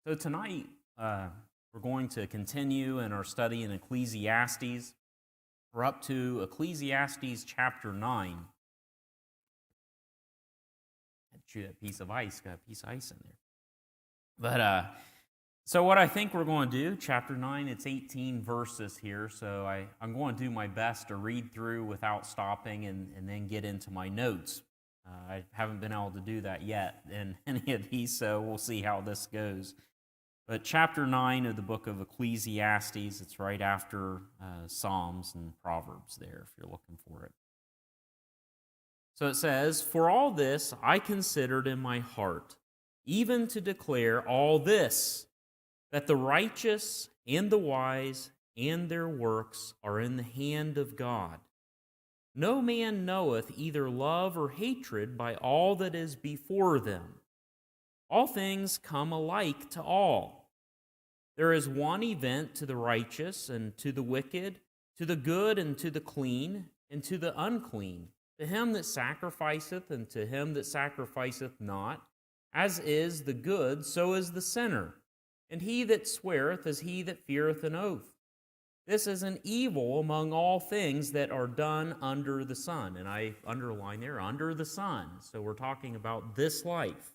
So tonight, we're going to continue in our study in Ecclesiastes. We're up to Ecclesiastes chapter 9. Had to chew that piece of ice, got a piece of ice in there. So what I think we're going to do, chapter 9, it's 18 verses here, so I'm going to do my best to read through without stopping and then get into my notes. I haven't been able to do that yet in any of these, so we'll see how this goes. But chapter 9 of the book of Ecclesiastes, it's right after Psalms and Proverbs there, if you're looking for it. So it says, "For all this I considered in my heart, even to declare all this, that the righteous and the wise and their works are in the hand of God. No man knoweth either love or hatred by all that is before them. All things come alike to all. There is one event to the righteous and to the wicked, to the good and to the clean, and to the unclean, to him that sacrificeth and to him that sacrificeth not. As is the good, so is the sinner, and he that sweareth is he that feareth an oath. This is an evil among all things that are done under the sun." And I underline there, under the sun. So we're talking about this life.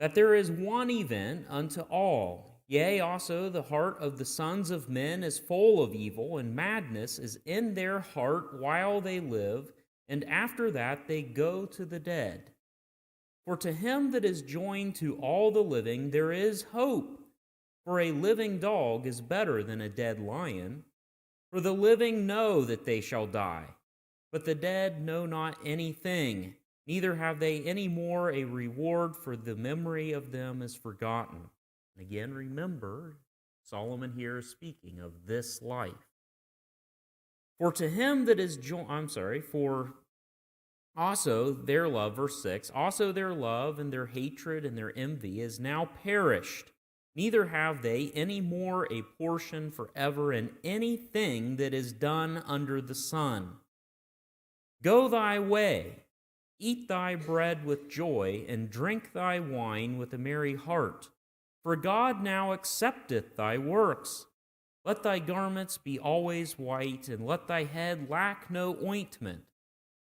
"That there is one event unto all. Yea, also the heart of the sons of men is full of evil, and madness is in their heart while they live, and after that they go to the dead. For to him that is joined to all the living there is hope. For a living dog is better than a dead lion. For the living know that they shall die, but the dead know not anything, neither have they any more a reward, for the memory of them is forgotten." And again, remember, Solomon here is speaking of this life. "For to him that is for also their love," verse 6, "also their love and their hatred and their envy is now perished. Neither have they any more a portion forever in anything that is done under the sun. Go thy way, eat thy bread with joy, and drink thy wine with a merry heart. For God now accepteth thy works. Let thy garments be always white, and let thy head lack no ointment.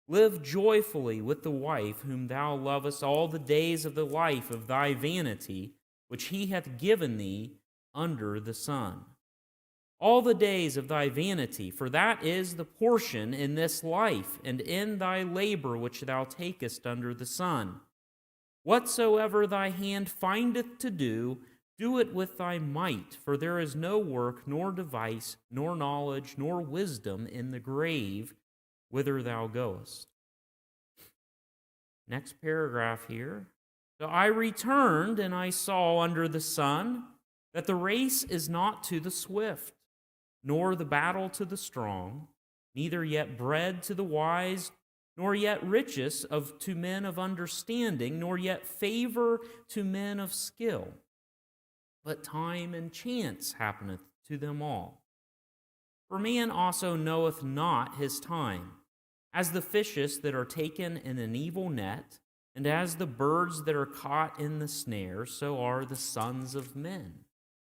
Live joyfully with the wife whom thou lovest all the days of the life of thy vanity, which he hath given thee under the sun. All the days of thy vanity, for that is the portion in this life, and in thy labor which thou takest under the sun. Whatsoever thy hand findeth to do, do it with thy might, for there is no work, nor device, nor knowledge, nor wisdom in the grave whither thou goest." Next paragraph here. "So I returned, and I saw under the sun that the race is not to the swift, nor the battle to the strong, neither yet bread to the wise, nor yet riches to men of understanding, nor yet favor to men of skill. But time and chance happeneth to them all. For man also knoweth not his time, as the fishes that are taken in an evil net, and as the birds that are caught in the snare, so are the sons of men.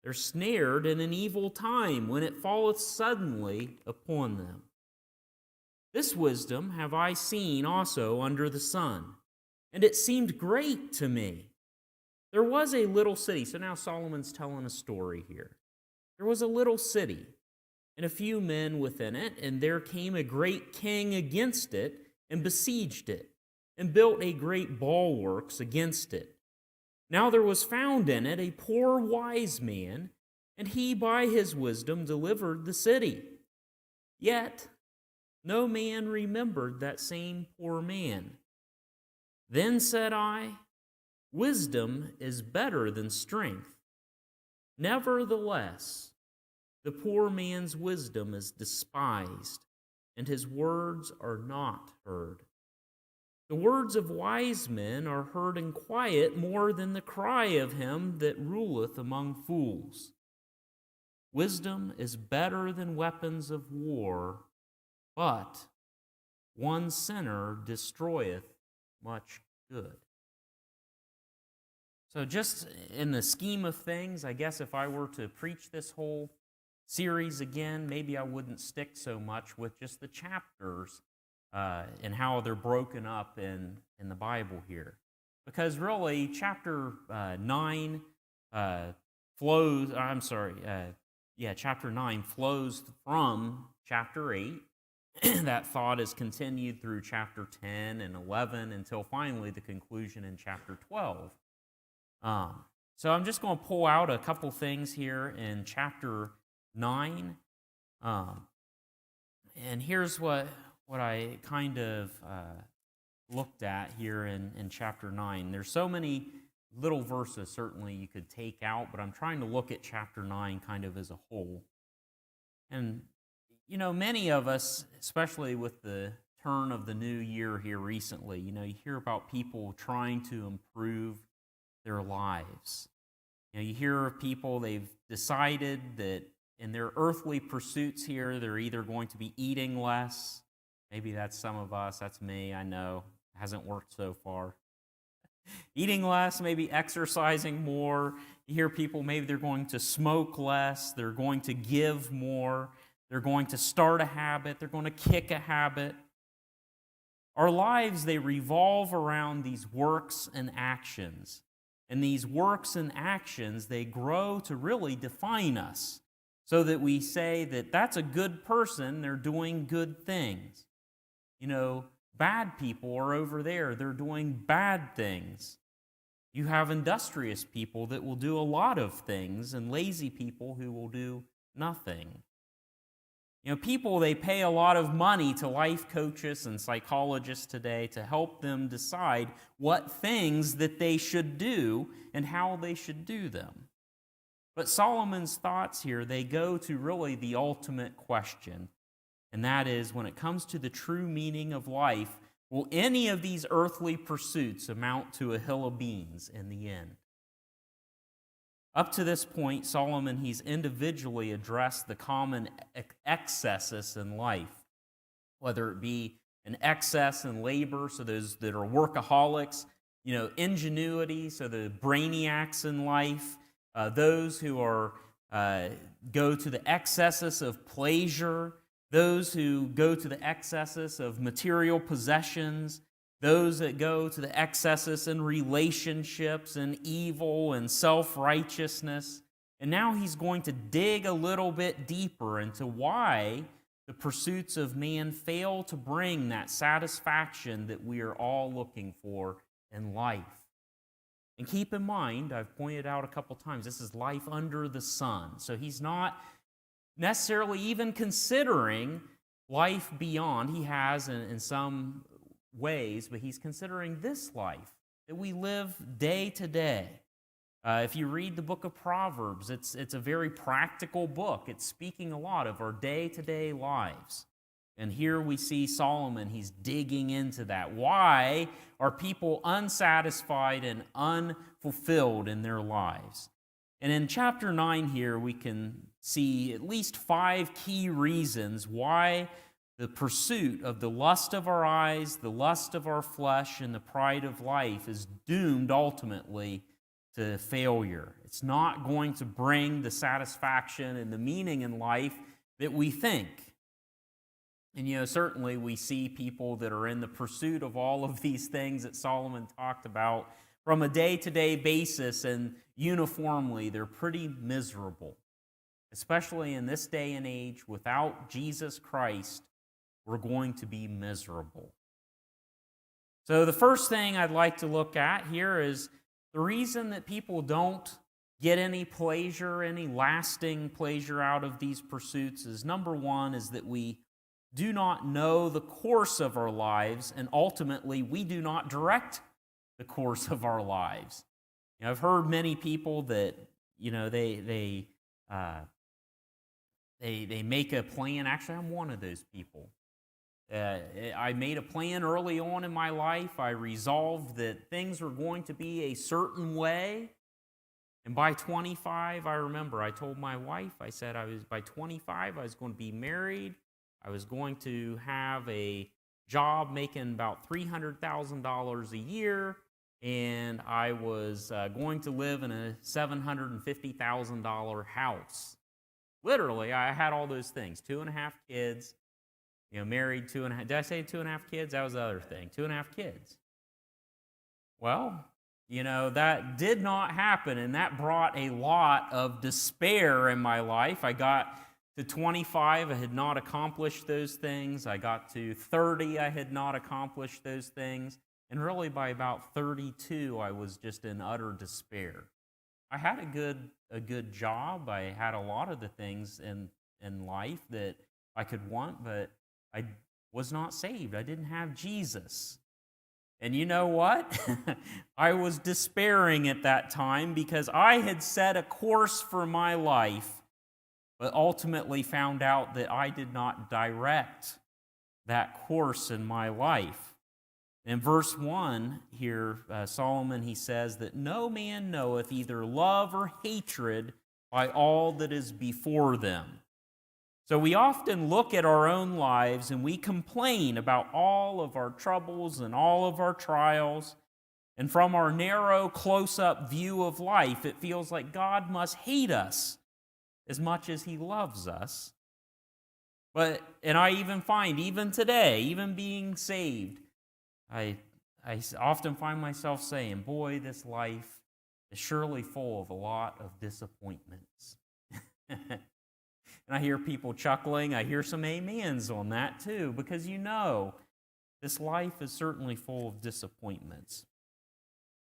They're snared in an evil time, when it falleth suddenly upon them. This wisdom have I seen also under the sun, and it seemed great to me. There was a little city." So now Solomon's telling a story here. "There was a little city, and a few men within it, and there came a great king against it, and besieged it, and built a great bulwarks against it. Now there was found in it a poor wise man, and he by his wisdom delivered the city. Yet no man remembered that same poor man. Then said I, Wisdom is better than strength. Nevertheless, the poor man's wisdom is despised, and his words are not heard. The words of wise men are heard in quiet more than the cry of him that ruleth among fools. Wisdom is better than weapons of war, but one sinner destroyeth much good." So just in the scheme of things, I guess if I were to preach this whole series again, maybe I wouldn't stick so much with just the chapters and how they're broken up in the Bible here. Because really, chapter 9 flows, chapter 9 flows from chapter 8. That thought is continued through chapter 10 and 11 until finally the conclusion in chapter 12. So I'm just going to pull out a couple things here in chapter 9. And here's what I kind of looked at here in chapter 9. There's so many little verses certainly you could take out, but I'm trying to look at chapter 9 kind of as a whole. And, many of us, especially with the turn of the new year here recently, you hear about people trying to improve their lives. You hear of people, they've decided that in their earthly pursuits here, they're either going to be eating less. Maybe that's some of us, that's me, I know. It hasn't worked so far. Eating less, maybe exercising more. You hear people, maybe they're going to smoke less, they're going to give more, they're going to start a habit, they're going to kick a habit. Our lives, they revolve around these works and actions. And these works and actions, they grow to really define us so that we say that that's a good person, they're doing good things. Bad people are over there, they're doing bad things. You have industrious people that will do a lot of things and lazy people who will do nothing. People, they pay a lot of money to life coaches and psychologists today to help them decide what things that they should do and how they should do them. But Solomon's thoughts here, they go to really the ultimate question, and that is, when it comes to the true meaning of life, will any of these earthly pursuits amount to a hill of beans in the end? Up to this point, Solomon, he's individually addressed the common excesses in life, whether it be an excess in labor, so those that are workaholics, ingenuity, so the brainiacs in life, those who are go to the excesses of pleasure, those who go to the excesses of material possessions, those that go to the excesses in relationships and evil and self-righteousness. And now he's going to dig a little bit deeper into why the pursuits of man fail to bring that satisfaction that we are all looking for in life. And keep in mind, I've pointed out a couple times, this is life under the sun. So he's not necessarily even considering life beyond. He has in some ways, but he's considering this life that we live day to day. If you read the book of Proverbs, it's a very practical book. It's speaking a lot of our day-to-day lives. And here we see Solomon, he's digging into that. Why are people unsatisfied and unfulfilled in their lives? And in chapter 9 here, we can see at least 5 key reasons why the pursuit of the lust of our eyes, the lust of our flesh, and the pride of life is doomed ultimately to failure. It's not going to bring the satisfaction and the meaning in life that we think. And certainly we see people that are in the pursuit of all of these things that Solomon talked about from a day-to-day basis, and uniformly they're pretty miserable. Especially in this day and age, without Jesus Christ, we're going to be miserable. So the first thing I'd like to look at here is the reason that people don't get any pleasure, any lasting pleasure out of these pursuits is, number one, is that we do not know the course of our lives, and ultimately we do not direct the course of our lives. I've heard many people that they make a plan. Actually, I'm one of those people. I made a plan early on in my life. I resolved that things were going to be a certain way. And by 25, I remember I told my wife, I said by 25, I was going to be married. I was going to have a job making about $300,000 a year. and I was going to live in a $750,000 house. Literally, I had all those things: 2.5 kids, married 2.5. Did I say 2.5 kids? That was the other thing. 2.5 kids. Well, that did not happen, and that brought a lot of despair in my life. I got to 25, I had not accomplished those things. I got to 30, I had not accomplished those things. And really by about 32, I was just in utter despair. I had a good job. I had a lot of the things in life that I could want, but I was not saved. I didn't have Jesus. And you know what? I was despairing at that time because I had set a course for my life, but ultimately found out that I did not direct that course in my life. In verse 1 here, Solomon, he says that no man knoweth either love or hatred by all that is before them. So we often look at our own lives and we complain about all of our troubles and all of our trials. And from our narrow, close-up view of life, it feels like God must hate us as much as he loves us. And I even find, even today, even being saved, I often find myself saying, boy, this life is surely full of a lot of disappointments. And I hear people chuckling. I hear some amens on that too, because this life is certainly full of disappointments.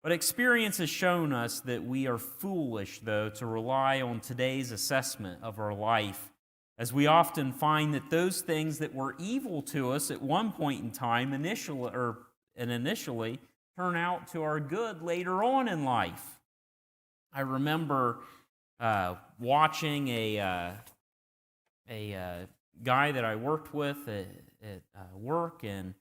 But experience has shown us that we are foolish, though, to rely on today's assessment of our life, as we often find that those things that were evil to us at one point in time initially turn out to our good later on in life. I remember watching a guy that I worked with at work, and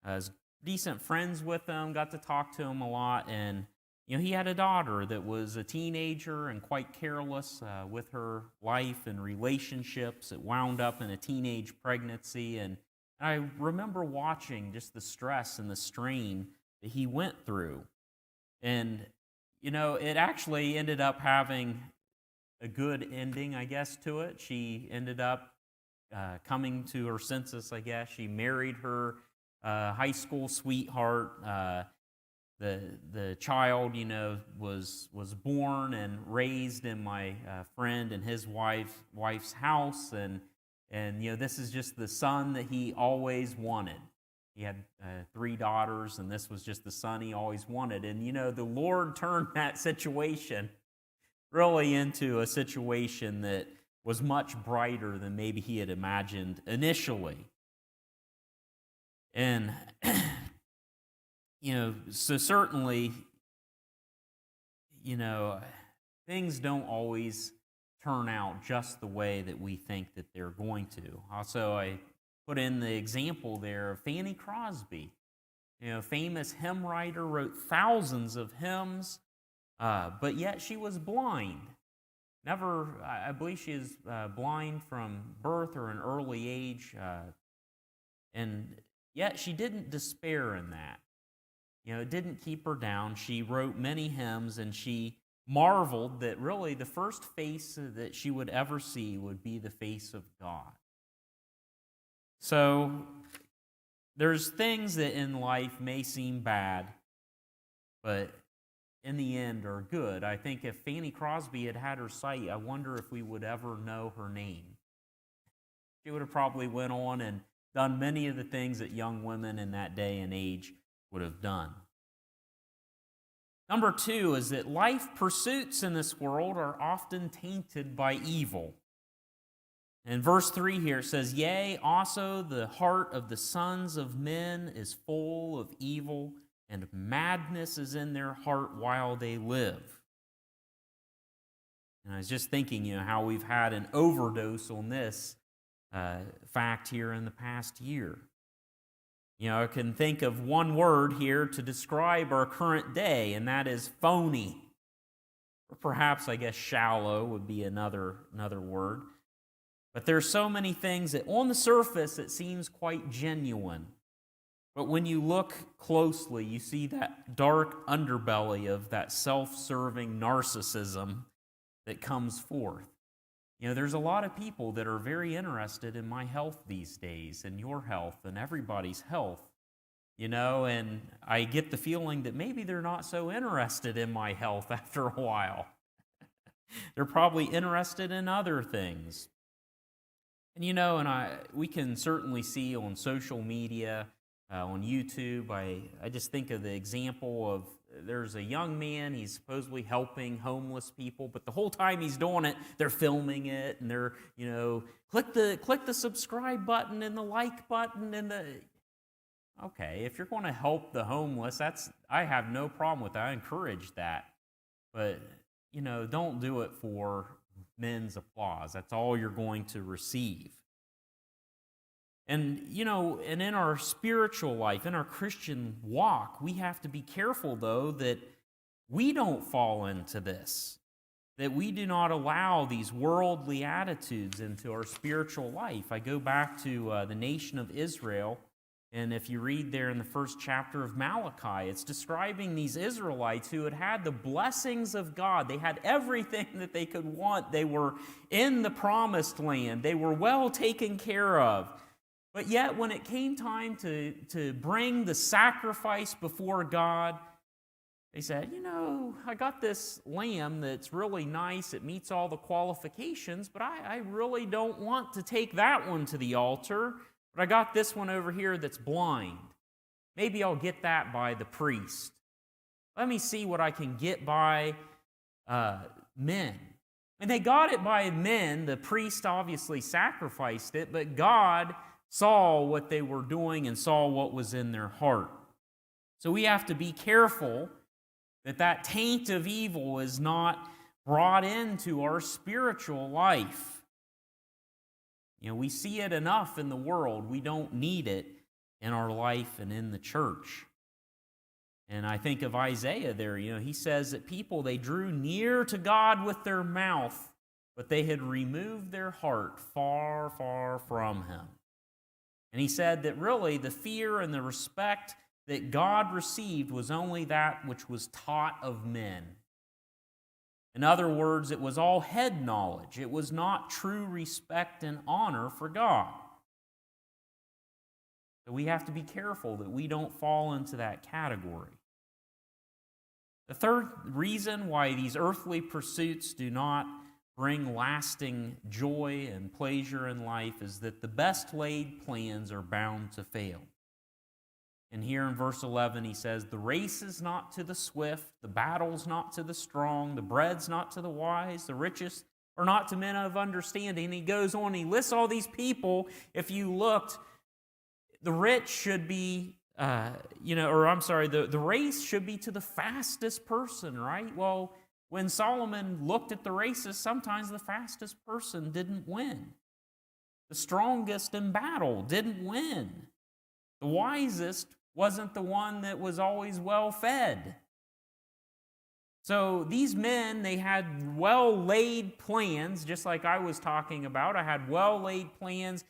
I was decent friends with him, got to talk to him a lot, and he had a daughter that was a teenager and quite careless with her life and relationships. It wound up in a teenage pregnancy, and I remember watching just the stress and the strain that he went through. And, it actually ended up having a good ending, I guess, to it. She ended up coming to her senses, I guess. She married her high school sweetheart. The child, was born and raised in my friend and his wife's house, and this is just the son that he always wanted. He had 3 daughters, and this was just the son he always wanted. And the Lord turned that situation really into a situation that was much brighter than maybe he had imagined initially. And so certainly, things don't always turn out just the way that we think that they're going to. Also, I put in the example there of Fanny Crosby. Famous hymn writer, wrote thousands of hymns, but yet she was blind. I believe she is blind from birth or an early age, and yet she didn't despair in that. It didn't keep her down. She wrote many hymns, and she marveled that really the first face that she would ever see would be the face of God. So there's things that in life may seem bad, but in the end are good. I think if Fanny Crosby had had her sight, I wonder if we would ever know her name. She would have probably went on and done many of the things that young women in that day and age would have done. Number 2 is that life pursuits in this world are often tainted by evil. In verse 3 here it says, "Yea, also the heart of the sons of men is full of evil, and madness is in their heart while they live." And I was just thinking, how we've had an overdose on this fact here in the past year. I can think of one word here to describe our current day, and that is phony. Or perhaps, I guess, shallow would be another word. But there's so many things that on the surface it seems quite genuine. But when you look closely, you see that dark underbelly of that self-serving narcissism that comes forth. There's a lot of people that are very interested in my health these days, and your health, and everybody's health. And I get the feeling that maybe they're not so interested in my health after a while. They're probably interested in other things. And we can certainly see on social media, on YouTube, I just think of the example of there's a young man, he's supposedly helping homeless people, but the whole time he's doing it, they're filming it, and they're, click the subscribe button and the like button and the... Okay, if you're going to help the homeless, I have no problem with that. I encourage that. But, don't do it for men's applause. That's all you're going to receive. And, and in our spiritual life, in our Christian walk, we have to be careful, though, that we don't fall into this, that we do not allow these worldly attitudes into our spiritual life. I go back to the nation of Israel, and if you read there in the first chapter of Malachi, it's describing these Israelites who had the blessings of God. They had everything that they could want. They were in the promised land. They were well taken care of. But yet, when it came time to bring the sacrifice before God, they said, I got this lamb that's really nice. It meets all the qualifications, but I really don't want to take that one to the altar. But I got this one over here that's blind. Maybe I'll get that by the priest. Let me see what I can get by men. And they got it by men. The priest obviously sacrificed it, but God saw what they were doing and saw what was in their heart. So we have to be careful that taint of evil is not brought into our spiritual life. We see it enough in the world. We don't need it in our life and in the church. And I think of Isaiah there. He says that people, they drew near to God with their mouth, but they had removed their heart far, far from Him. And he said that really the fear and the respect that God received was only that which was taught of men. In other words, it was all head knowledge. It was not true respect and honor for God. So we have to be careful that we don't fall into that category. The third reason why these earthly pursuits do not bring lasting joy and pleasure in life is that the best laid plans are bound to fail. And here in verse 11 he says, the race is not to the swift, the battle's not to the strong, the bread's not to the wise, the riches are not to men of understanding. And he goes on, he lists all these people. If you looked, the rich should be, the race should be to the fastest person, right? Well, when Solomon looked at the races, sometimes the fastest person didn't win. The strongest in battle didn't win. The wisest wasn't the one that was always well fed. So these men, they had well-laid plans, just like I was talking about. I had well-laid plans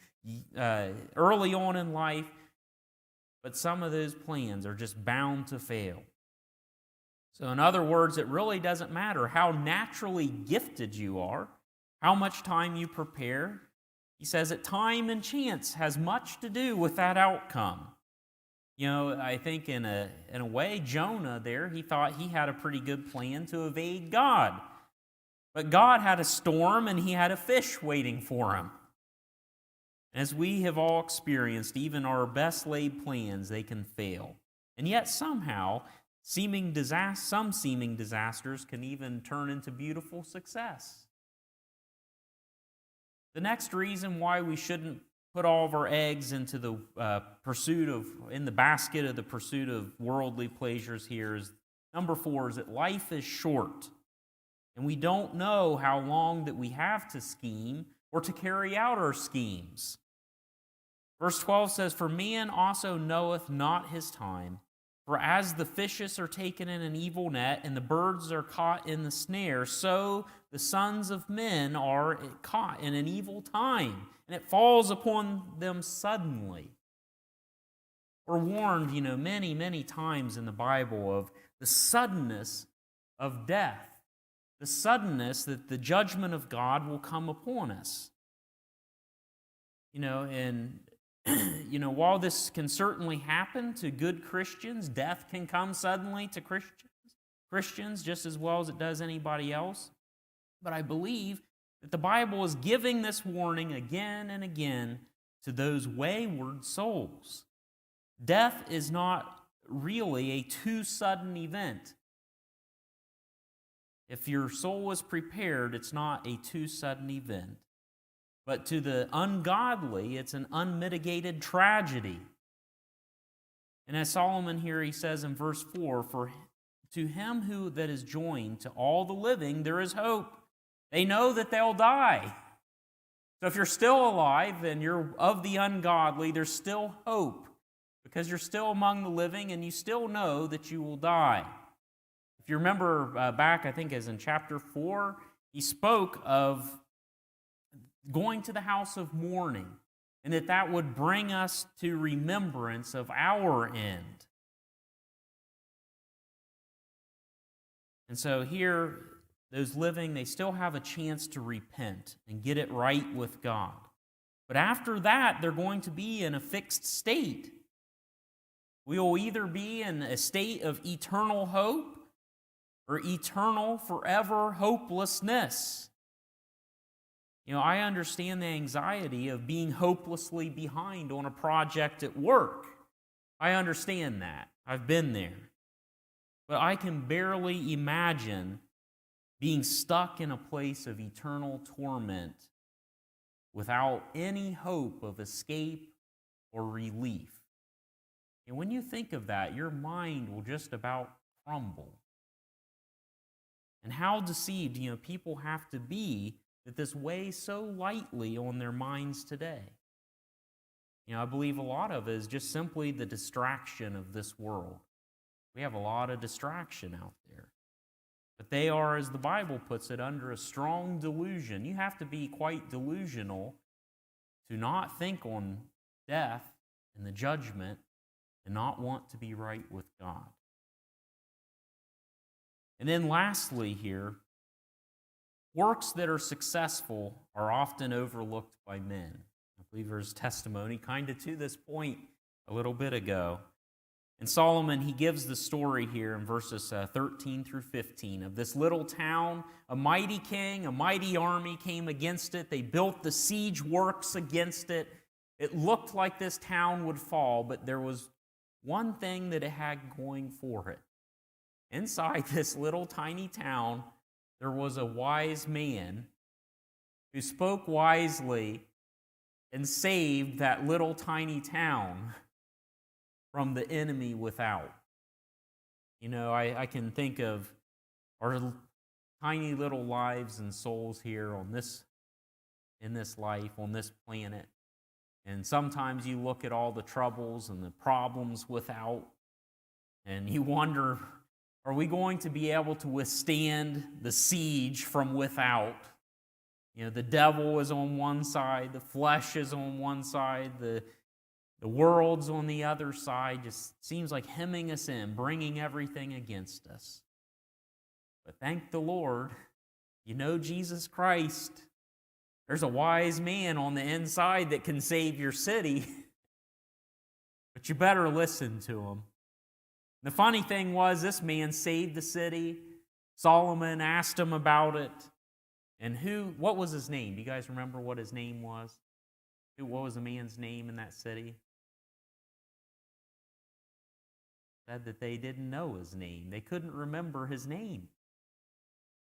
early on in life, but some of those plans are just bound to fail. So in other words, it really doesn't matter how naturally gifted you are, how much time you prepare. He says that time and chance has much to do with that outcome. I think in a way, Jonah there, he thought he had a pretty good plan to evade God. But God had a storm and he had a fish waiting for him. As we have all experienced, even our best laid plans, they can fail. And yet somehow, some seeming disasters can even turn into beautiful success. The next reason why we shouldn't put all of our eggs into the in the basket of the pursuit of worldly pleasures here is number 4, is that life is short. And we don't know how long that we have to scheme or to carry out our schemes. Verse 12 says, for man also knoweth not his time. For as the fishes are taken in an evil net, and the birds are caught in the snare, so the sons of men are caught in an evil time, and it falls upon them suddenly. We're warned, many, many times in the Bible of the suddenness of death, the suddenness that the judgment of God will come upon us. And while this can certainly happen to good Christians, death can come suddenly to Christians just as well as it does anybody else. But I believe that the Bible is giving this warning again and again to those wayward souls. Death is not really a too sudden event. If your soul is prepared, it's not a too sudden event. But to the ungodly, it's an unmitigated tragedy. And as Solomon here, he says in verse 4, "For to him who that is joined to all the living, there is hope." They know that they'll die. So if you're still alive and you're of the ungodly, there's still hope, because you're still among the living and you still know that you will die. If you remember back, I think as in chapter 4, he spoke of going to the house of mourning, and that would bring us to remembrance of our end. And so here, those living, they still have a chance to repent and get it right with God. But after that, they're going to be in a fixed state. We will either be in a state of eternal hope or eternal forever hopelessness. I understand the anxiety of being hopelessly behind on a project at work. I understand that. I've been there. But I can barely imagine being stuck in a place of eternal torment without any hope of escape or relief. And when you think of that, your mind will just about crumble. And how deceived, people have to be that this weighs so lightly on their minds today. I believe a lot of it is just simply the distraction of this world. We have a lot of distraction out there. But they are, as the Bible puts it, under a strong delusion. You have to be quite delusional to not think on death and the judgment and not want to be right with God. And then lastly here, works that are successful are often overlooked by men. I believe there's testimony kind of to this point a little bit ago. And Solomon, he gives the story here in verses 13 through 15 of this little town. A mighty king, a mighty army came against it. They built the siege works against it. It looked like this town would fall, but there was one thing that it had going for it. Inside this little tiny town, there was a wise man who spoke wisely and saved that little tiny town from the enemy without. I can think of our tiny little lives and souls here in this life, on this planet. And sometimes you look at all the troubles and the problems without, and you wonder, are we going to be able to withstand the siege from without? The devil is on one side, the flesh is on one side, the world's on the other side. Just seems like hemming us in, bringing everything against us. But thank the Lord, Jesus Christ. There's a wise man on the inside that can save your city. But you better listen to him. The funny thing was, this man saved the city. Solomon asked him about it. And what was his name? Do you guys remember what his name was? What was the man's name in that city? Said that they didn't know his name. They couldn't remember his name.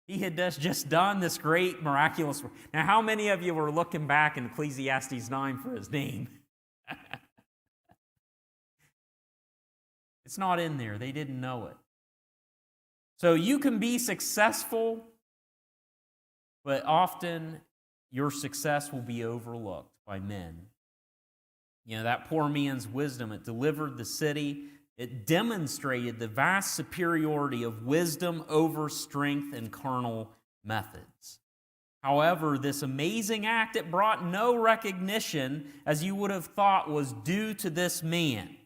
He had just done this great miraculous work. Now, how many of you were looking back in Ecclesiastes 9 for his name? It's not in there. They didn't know it. So you can be successful, but often your success will be overlooked by men. That poor man's wisdom, it delivered the city. It demonstrated the vast superiority of wisdom over strength and carnal methods. However, this amazing act, it brought no recognition as you would have thought was due to this man.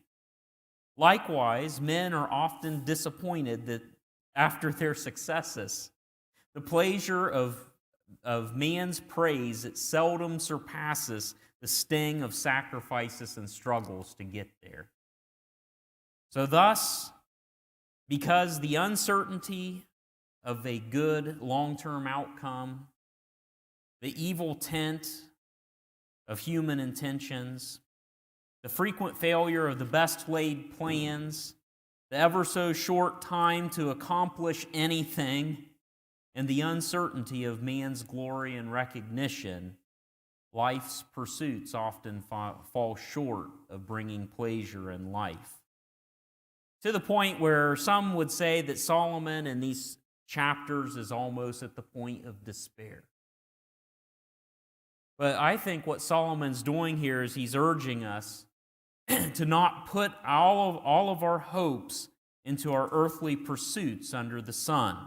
Likewise, men are often disappointed that after their successes, the pleasure of man's praise, it seldom surpasses the sting of sacrifices and struggles to get there. So thus, because the uncertainty of a good long-term outcome, the evil tent of human intentions, the frequent failure of the best laid plans, the ever so short time to accomplish anything, and the uncertainty of man's glory and recognition, life's pursuits often fall short of bringing pleasure in life. To the point where some would say that Solomon in these chapters is almost at the point of despair. But I think what Solomon's doing here is he's urging us to not put all of our hopes into our earthly pursuits under the sun.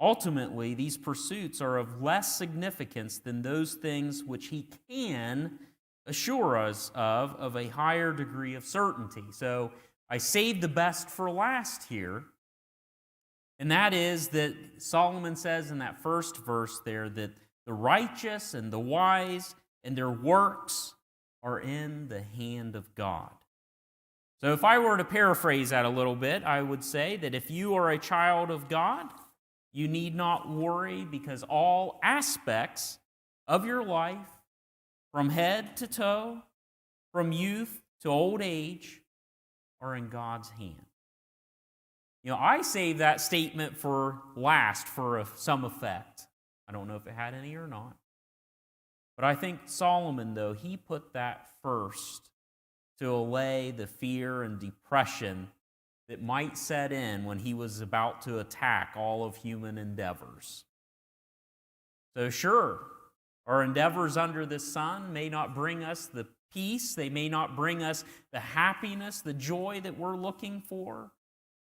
Ultimately, these pursuits are of less significance than those things which he can assure us of a higher degree of certainty. So I saved the best for last here, and that is that Solomon says in that first verse there that the righteous and the wise and their works are in the hand of God. So if I were to paraphrase that a little bit, I would say that if you are a child of God, you need not worry because all aspects of your life, from head to toe, from youth to old age, are in God's hand. You know, I saved that statement for last for some effect. I don't know if it had any or not. But I think Solomon, though, he put that first to allay the fear and depression that might set in when he was about to attack all of human endeavors. So sure, our endeavors under the sun may not bring us the peace, they may not bring us the happiness, the joy that we're looking for.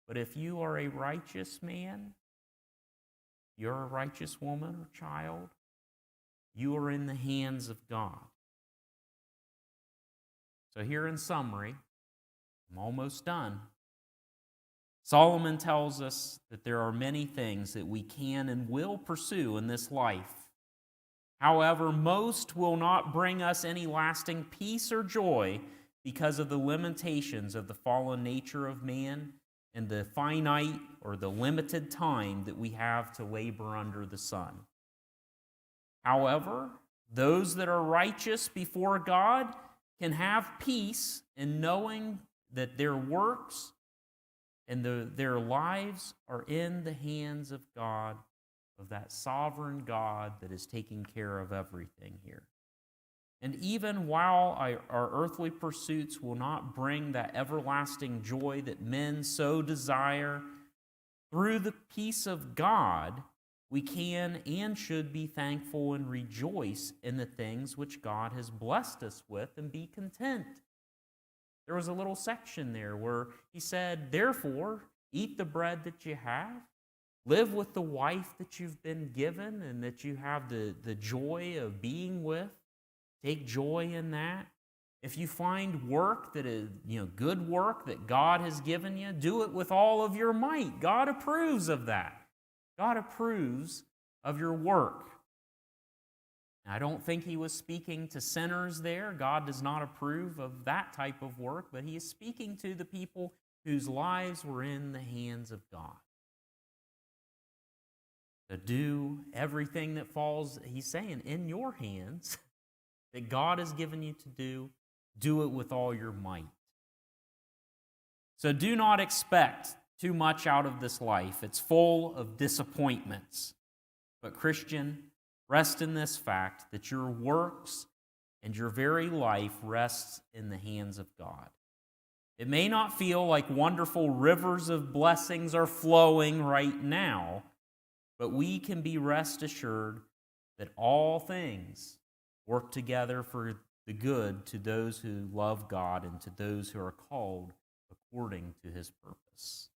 But if you are a righteous man, you're a righteous woman or child, you are in the hands of God. So here in summary, I'm almost done. Solomon tells us that there are many things that we can and will pursue in this life. However, most will not bring us any lasting peace or joy because of the limitations of the fallen nature of man and the finite or the limited time that we have to labor under the sun. However, those that are righteous before God can have peace in knowing that their works and their lives are in the hands of God, of that sovereign God that is taking care of everything here. And even while our earthly pursuits will not bring that everlasting joy that men so desire, through the peace of God, we can and should be thankful and rejoice in the things which God has blessed us with and be content. There was a little section there where he said, therefore, eat the bread that you have, live with the wife that you've been given and that you have the joy of being with. Take joy in that. If you find work that is, good work that God has given you, do it with all of your might. God approves of that. God approves of your work. I don't think he was speaking to sinners there. God does not approve of that type of work, but he is speaking to the people whose lives were in the hands of God. To do everything that falls, he's saying, in your hands, that God has given you to do it with all your might. So do not expect too much out of this life. It's full of disappointments. But Christian, rest in this fact that your works and your very life rests in the hands of God. It may not feel like wonderful rivers of blessings are flowing right now, but we can be rest assured that all things work together for the good to those who love God and to those who are called according to his purpose.